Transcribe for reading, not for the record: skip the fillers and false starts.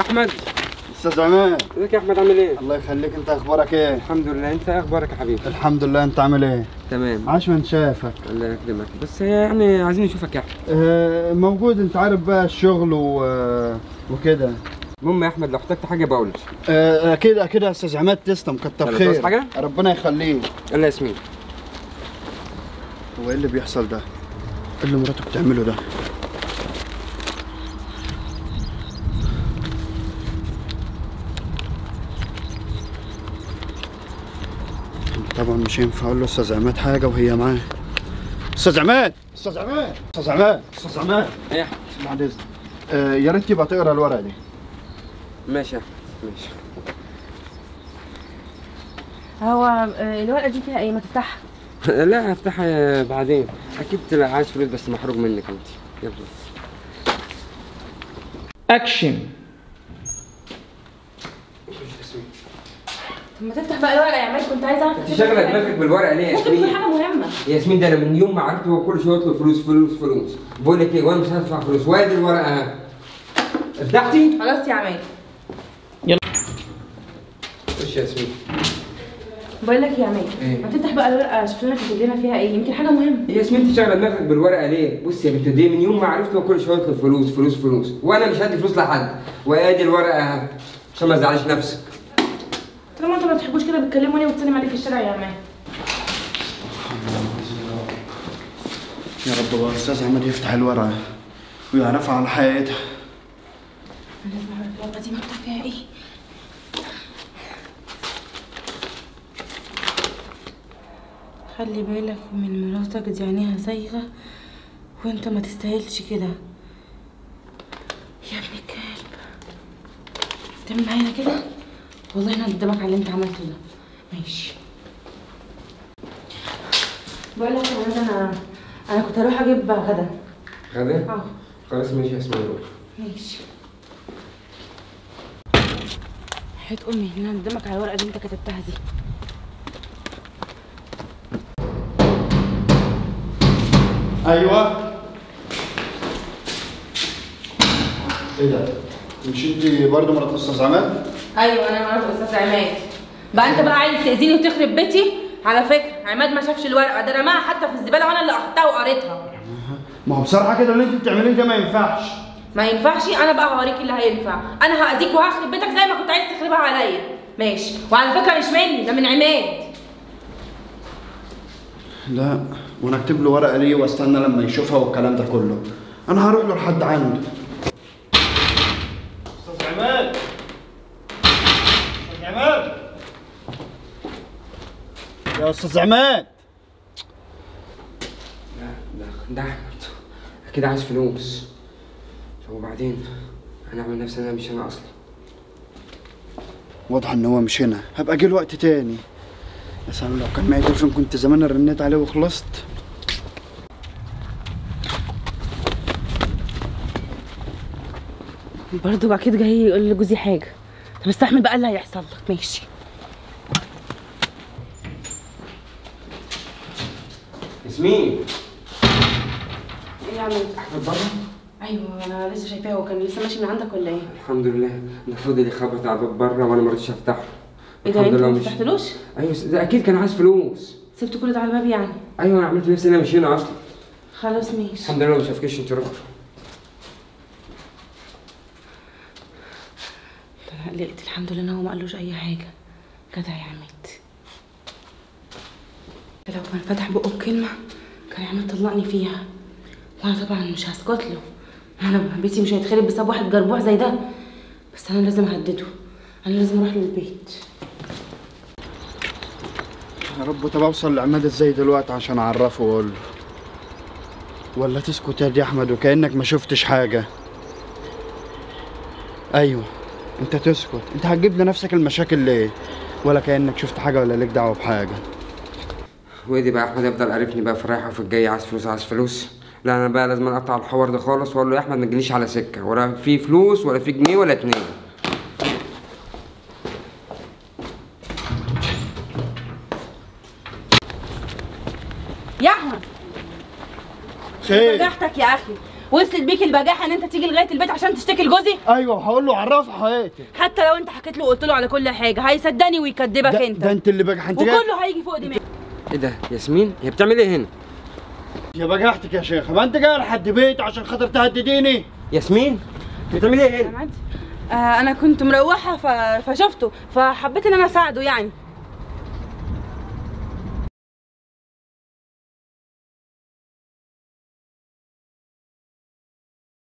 احمد. استاذ عماد. ازيك يا احمد، عامل ايه؟ الله يخليك، انت اخبارك ايه؟ الحمد لله. انت ايه اخبارك يا حبيبي؟ الحمد لله. انت عامل ايه؟ تمام. عاش من شافك. الله يكرمك، بس يعني عايزين نشوفك يا احمد. موجود، انت عارف بقى الشغل وكده. المهم يا احمد، لو احتجت حاجه بقول لك. اكيد اكيد يا استاذ عماد، تسلم، كتر خير. حاجه؟ ربنا يخليك. الله ياسمين. هو ايه اللي بيحصل ده؟ ايه اللي مراته بتعمله ده؟ طبعا مش هينفع اقول له استاذ عماد حاجه وهي معاه. استاذ عماد، استاذ عماد، استاذ عماد، استاذ عماد. ايه يا احمد؟ بعد اذنك، يا ريت تبقى تقرا الورقه دي. ماشي يا احمد، ماشي. هو الورقه دي فيها ايه؟ ما تفتحها. لا هفتحها بعدين، اكيد تبقى عايز فلوس بس محروق منك انت. يلا اكشن. طب ما تفتح بقى الورقه يا عماد، كنت عايزه اعرف انت شاغله دماغك بالورقه ليه يا ممكن ياسمين؟ تكون حاجه مهمه. ياسمين ده انا من يوم ما عرفت هو كل شويه يطلب فلوس فلوس فلوس. بقول لك ايه، وانا مش هدفع فلوس، وادي الورقه اهي. ارتحتي؟ خلاص يا عماد. خش يا ياسمين. بقول لك يا عماد، ايه؟ ما تفتح بقى الورقه، شوف لنا كاتب لنا فيها ايه، يمكن حاجه مهمه. يا ياسمين انت شاغله دماغك بالورقه ليه؟ بصي يا بنت دي، من يوم ما عرفت هو كل شويه يطلب فلوس فلوس فلوس، وانا مش هدي فلوس لحد، وادي الورقه اهي عشان ما تزعليش نفسك. طالما انتوا ما بتحبوش كده بتكلموني وتسلم عليه في الشارع يا عماد. يا رب بقى استاذ عماد يفتح الورقه ويعرفها على حقيقتها. انا لازم اعرف الورقه دي مكتوب فيها ايه. خلي بالك من مراتك، دي عينيها زايغه وانت ما تستاهلش كده يا ابن الكلب. تعمل معايا كده؟ والله انا قدامك على اللي انت عملته ده. ماشي. بقول لك يا عماد، انا كنت هروح اجيب غدا. غدا؟ اه خلاص ماشي يا ياسمين. ماشي. حياة امي ان انا قدامك على الورقه اللي انت كتبتها دي. ايوه. ايه ده؟ مش انت برضه مرات استاذ عماد؟ ايوه انا مرات استاذ عماد. بقى انت بقى عايز تاذيني وتخرب بيتي؟ على فكره عماد ما شافش الورقه، ده رماها حتى في الزباله وانا اللي اخدتها وقريتها. ما هو بصراحه كده اللي انت بتعمليه ده ما ينفعش. ما ينفعش؟ انا بقى هوريك اللي هينفع. انا هاذيك وهخرب بيتك زي ما كنت عايز تخربها عليا. ماشي. وعلى فكره مش مني، ده من عماد. لا، وانا اكتب له ورقه ليه واستنى لما يشوفها والكلام ده كله؟ انا هروح له لحد عنده. استاذ عماد، استاذ عماد، يا استاذ عماد. لا ده احمد اكيد عايز فلوس، وبعدين هنعمل نفسي انا مش انا اصلا. واضح ان هو مش هنا، هبقى اجي له وقت تاني. يا سلام لو كان معايا تليفون كنت زمان رنيت عليه وخلصت. برضه اكيد جاي يقول لجوزي حاجه. طب استحمل بقى اللي هيحصل لك. ماشي. ياسمين. ايه يا عماد؟ احمد بره؟ ايوه انا لسه شايفاه، هو كان لسه ماشي من عندك ولا ايه؟ الحمد لله. المفروض اللي خبط على الباب بره وانا ما رضيتش افتحه. ايه ده؟ انت ما فتحتلوش؟ ايوه ده اكيد كان عايز فلوس. سبت كل ده على الباب يعني؟ ايوه انا عملت نفسي انا مش هنا اصلا. خلاص ماشي. الحمد لله ما شافكيش انت رحت. قلقت. الحمد لله ان هو ما قالوش اي حاجه. جدع يا عماد. لو كان فتح بقه بكلمه كان عماد طلقني فيها، وانا طبعا مش هسكت له. انا بيتي مش هيتخرب بسبب واحد جربوع زي ده. بس انا لازم اهدده، انا لازم اروح له البيت. يا رب. طب اوصل لعماد ازاي دلوقتي عشان اعرفه واقول له؟ ولا تسكت يا دي احمد وكانك ما شفتش حاجه؟ ايوه انت تسكت. انت هتجيب لنفسك المشاكل ليه؟ ولا كانك شفت حاجه ولا ليك دعوه بحاجه. وادي بقى احمد يفضل عارفني بقى في الرايحه وفي الجايه، عايز فلوس عايز فلوس. لا انا بقى لازم اقطع الحوار ده خالص واقول له يا احمد ما تجيليش على سكه، ولا في فلوس ولا في جنيه ولا اتنين. يا احمد خير؟ نجحتك يا اخي. وصلت بيك البجاحه ان انت تيجي لغايه البيت عشان تشتكي لجوزي؟ ايوه هقول له عرف حياتي. حتى لو انت حكيت له وقلت له على كل حاجه هيصدقني ويكدبك انت. ده انت اللي بجح. انت جاي وكله هيجي فوق دماغك. ايه ده ياسمين؟ هي بتعمل ايه هنا؟ يا بجحتك يا شيخ، ما انت جاي لحد بيت عشان خاطر تهدديني؟ ياسمين بتعمل ايه هنا؟ انا كنت مروحه فشفته فحبيت ان انا اساعده يعني.